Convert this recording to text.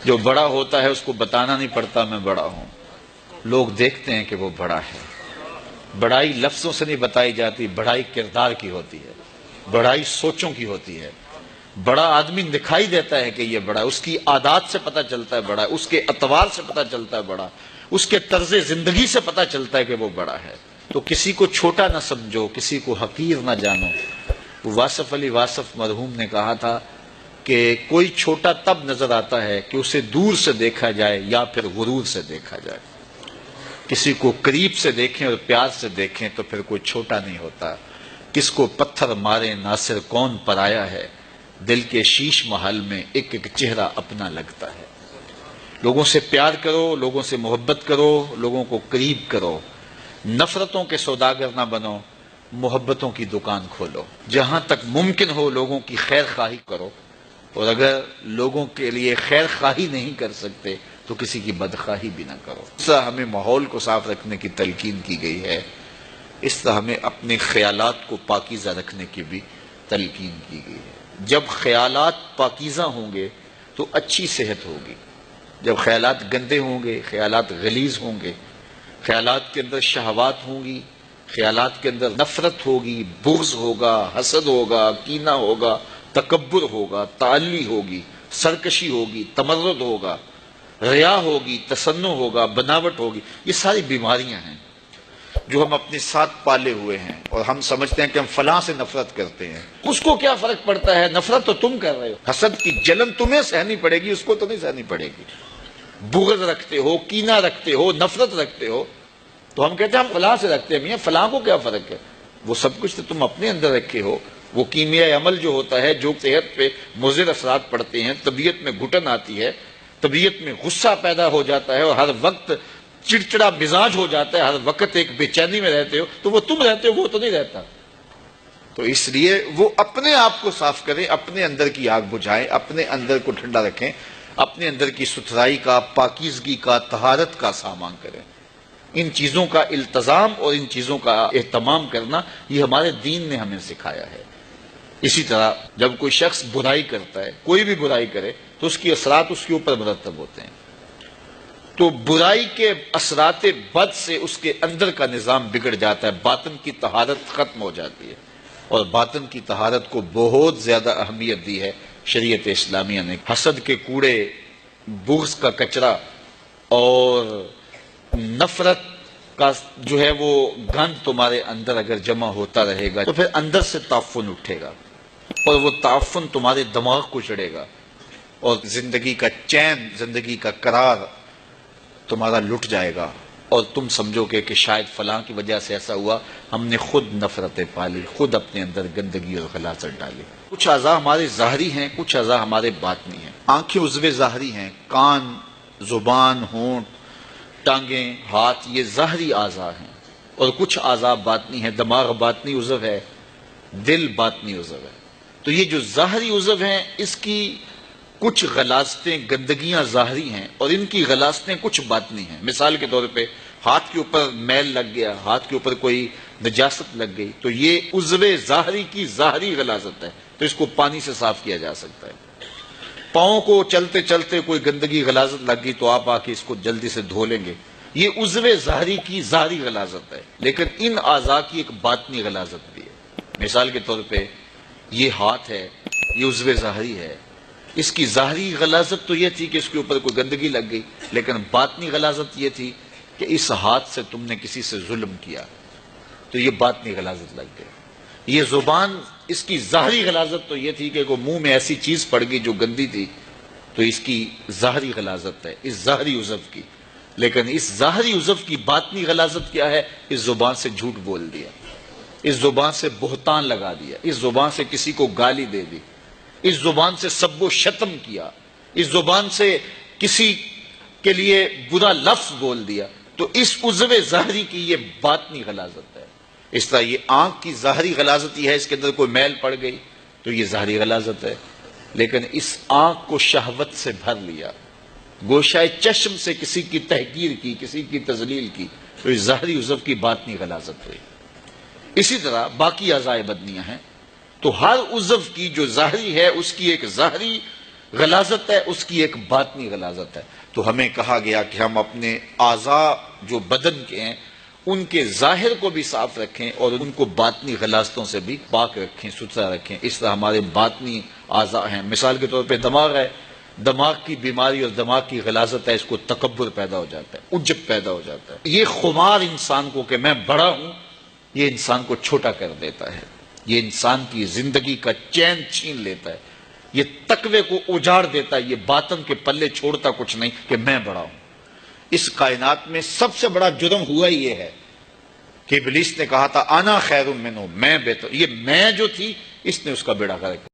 جو بڑا ہوتا ہے اس کو بتانا نہیں پڑتا میں بڑا ہوں، لوگ دیکھتے ہیں کہ وہ بڑا ہے۔ بڑائی لفظوں سے نہیں بتائی جاتی، بڑائی کردار کی ہوتی ہے، بڑائی سوچوں کی ہوتی ہے۔ بڑا آدمی دکھائی دیتا ہے کہ یہ بڑا ہے، اس کی عادات سے پتہ چلتا ہے بڑا ہے، اس کے اطوار سے پتہ چلتا ہے بڑا، اس کے طرز زندگی سے پتہ چلتا ہے کہ وہ بڑا ہے۔ تو کسی کو چھوٹا نہ سمجھو، کسی کو حقیر نہ جانو۔ واصف علی واصف مرحوم نے کہا تھا کہ کوئی چھوٹا تب نظر آتا ہے کہ اسے دور سے دیکھا جائے یا پھر غرور سے دیکھا جائے۔ کسی کو قریب سے دیکھیں اور پیار سے دیکھیں تو پھر کوئی چھوٹا نہیں ہوتا۔ کس کو پتھر مارے ناصر کون پرایا ہے، دل کے شیش محل میں ایک ایک چہرہ اپنا لگتا ہے۔ لوگوں سے پیار کرو، لوگوں سے محبت کرو، لوگوں کو قریب کرو، نفرتوں کے سوداگر نہ بنو، محبتوں کی دکان کھولو۔ جہاں تک ممکن ہو لوگوں کی خیر خواہی کرو، اور اگر لوگوں کے لیے خیر خواہی نہیں کر سکتے تو کسی کی بدخواہی بھی نہ کرو۔ اس طرح ہمیں ماحول کو صاف رکھنے کی تلقین کی گئی ہے، اس طرح ہمیں اپنے خیالات کو پاکیزہ رکھنے کی بھی تلقین کی گئی ہے۔ جب خیالات پاکیزہ ہوں گے تو اچھی صحت ہوگی، جب خیالات گندے ہوں گے، خیالات غلیظ ہوں گے، خیالات کے اندر شہوات ہوں گی، خیالات کے اندر نفرت ہوگی، بغض ہوگا، حسد ہوگا، کینہ ہوگا، تکبر ہوگا، تعلی ہوگی، سرکشی ہوگی، تمرد ہوگا، ریا ہوگی، تصنع ہوگا، بناوٹ ہوگی، یہ ساری بیماریاں ہیں جو ہم اپنے ساتھ پالے ہوئے ہیں، اور ہم سمجھتے ہیں کہ ہم فلاں سے نفرت کرتے ہیں۔ اس کو کیا فرق پڑتا ہے؟ نفرت تو تم کر رہے ہو، حسد کی جلن تمہیں سہنی پڑے گی، اس کو تو نہیں سہنی پڑے گی۔ بغض رکھتے ہو، کینہ رکھتے ہو، نفرت رکھتے ہو، تو ہم کہتے ہیں ہم فلاں سے رکھتے ہیں۔ میاں فلاں کو کیا فرق ہے؟ وہ سب کچھ تو تم اپنے اندر رکھے ہو۔ وہ کیمیائی عمل جو ہوتا ہے، جو صحت پہ مضر اثرات پڑتے ہیں، طبیعت میں گھٹن آتی ہے، طبیعت میں غصہ پیدا ہو جاتا ہے، اور ہر وقت چڑچڑا مزاج ہو جاتا ہے، ہر وقت ایک بے چینی میں رہتے ہو، تو وہ تم رہتے ہو، وہ تو نہیں رہتا۔ تو اس لیے وہ اپنے آپ کو صاف کریں، اپنے اندر کی آگ بجھائیں، اپنے اندر کو ٹھنڈا رکھیں، اپنے اندر کی ستھرائی کا، پاکیزگی کا، طہارت کا سامان کریں۔ ان چیزوں کا التزام اور ان چیزوں کا اہتمام کرنا یہ ہمارے دین نے ہمیں سکھایا ہے۔ اسی طرح جب کوئی شخص برائی کرتا ہے، کوئی بھی برائی کرے، تو اس کی اثرات اس کے اوپر مرتب ہوتے ہیں۔ تو برائی کے اثرات بد سے اس کے اندر کا نظام بگڑ جاتا ہے، باطن کی طہارت ختم ہو جاتی ہے، اور باطن کی طہارت کو بہت زیادہ اہمیت دی ہے شریعت اسلامیہ نے۔ حسد کے کوڑے، بغض کا کچرا اور نفرت کا جو ہے وہ گند تمہارے اندر اگر جمع ہوتا رہے گا تو پھر اندر سے تعفن اٹھے گا، اور وہ تعفن تمہارے دماغ کو چڑھے گا، اور زندگی کا چین، زندگی کا قرار تمہارا لٹ جائے گا، اور تم سمجھو کہ شاید فلاں کی وجہ سے ایسا ہوا، ہم نے خود نفرتیں پالی، خود اپنے اندر گندگی اور غلاظت ڈالی۔ کچھ اعضاء ہمارے ظاہری ہیں، کچھ اعضاء ہمارے باطنی ہیں۔ آنکھیں عضو ظاہری ہیں، کان، زبان، ہونٹ، ٹانگیں، ہاتھ، یہ ظاہری اعضاء ہیں، اور کچھ اعضاء باطنی ہیں۔ دماغ باطنی عضو ہے، دل باطنی عضو ہے۔ تو یہ جو ظاہری عضو ہیں، اس کی کچھ غلاظتیں، گندگیاں ظاہری ہیں، اور ان کی غلاظتیں کچھ باطنی ہیں۔ مثال کے طور پہ ہاتھ کے اوپر میل لگ گیا، ہاتھ کے اوپر کوئی نجاست لگ گئی، تو یہ عضو ظاہری کی ظاہری غلاظت ہے، تو اس کو پانی سے صاف کیا جا سکتا ہے۔ پاؤں کو چلتے چلتے کوئی گندگی غلاظت لگ گئی تو آپ آ کے اس کو جلدی سے دھو لیں گے، یہ عضو ظاہری کی ظاہری غلاظت ہے۔ لیکن ان اعضاء کی ایک باطنی غلاظت بھی ہے۔ مثال کے طور پہ یہ ہاتھ ہے، یہ عضو ظاہری ہے، اس کی ظاہری غلاظت تو یہ تھی کہ اس کے اوپر کوئی گندگی لگ گئی، لیکن باطنی غلاظت یہ تھی کہ اس ہاتھ سے تم نے کسی سے ظلم کیا، تو یہ باطنی غلاظت لگ گئی۔ یہ زبان، اس کی ظاہری غلاظت تو یہ تھی کہ کوئی منہ میں ایسی چیز پڑ گئی جو گندی تھی، تو اس کی ظاہری غلاظت ہے، اس ظاہری عضو کی۔ لیکن اس ظاہری عضو کی باطنی غلاظت کیا ہے؟ اس زبان سے جھوٹ بول دیا، اس زبان سے بہتان لگا دیا، اس زبان سے کسی کو گالی دے دی، اس زبان سے سب و شتم کیا، اس زبان سے کسی کے لیے برا لفظ بول دیا، تو اس عضو ظاہری کی یہ باطنی غلاظت ہے۔ اس طرح یہ آنکھ کی ظاہری غلاظت یہ ہے، اس کے اندر کوئی میل پڑ گئی تو یہ ظاہری غلاظت ہے، لیکن اس آنکھ کو شہوت سے بھر لیا، گوشائے چشم سے کسی کی تحقیر کی، کسی کی تذلیل کی، تو یہ ظاہری عضو کی باطنی غلاظت ہوئی۔ اسی طرح باقی اعضاء بدنیاں ہیں، تو ہر عضو کی جو ظاہری ہے اس کی ایک ظاہری غلاظت ہے اس کی ایک باطنی غلاظت ہے. تو ہمیں کہا گیا کہ ہم اپنے اعضاء جو بدن کے ہیں ان کے ظاہر کو بھی صاف رکھیں اور ان کو باطنی غلاظتوں سے بھی پاک رکھیں، ستھرا رکھیں. اس طرح ہمارے باطنی اعضاء ہیں. مثال کے طور پہ دماغ ہے، دماغ کی بیماری اور دماغ کی غلاظت ہے، اس کو تکبر پیدا ہو جاتا ہے، عجب پیدا ہو جاتا ہے. یہ خمار انسان کو کہ میں بڑا ہوں، یہ انسان کو چھوٹا کر دیتا ہے، یہ انسان کی زندگی کا چین چھین لیتا ہے، یہ تقوی کو اجاڑ دیتا ہے، یہ باطن کے پلے چھوڑتا کچھ نہیں کہ میں بڑا ہوں. اس کائنات میں سب سے بڑا جرم ہوا یہ ہے کہ ابلیس نے کہا تھا انا خیر منہ، میں بہتر. یہ میں جو تھی اس نے اس کا بیڑا غرق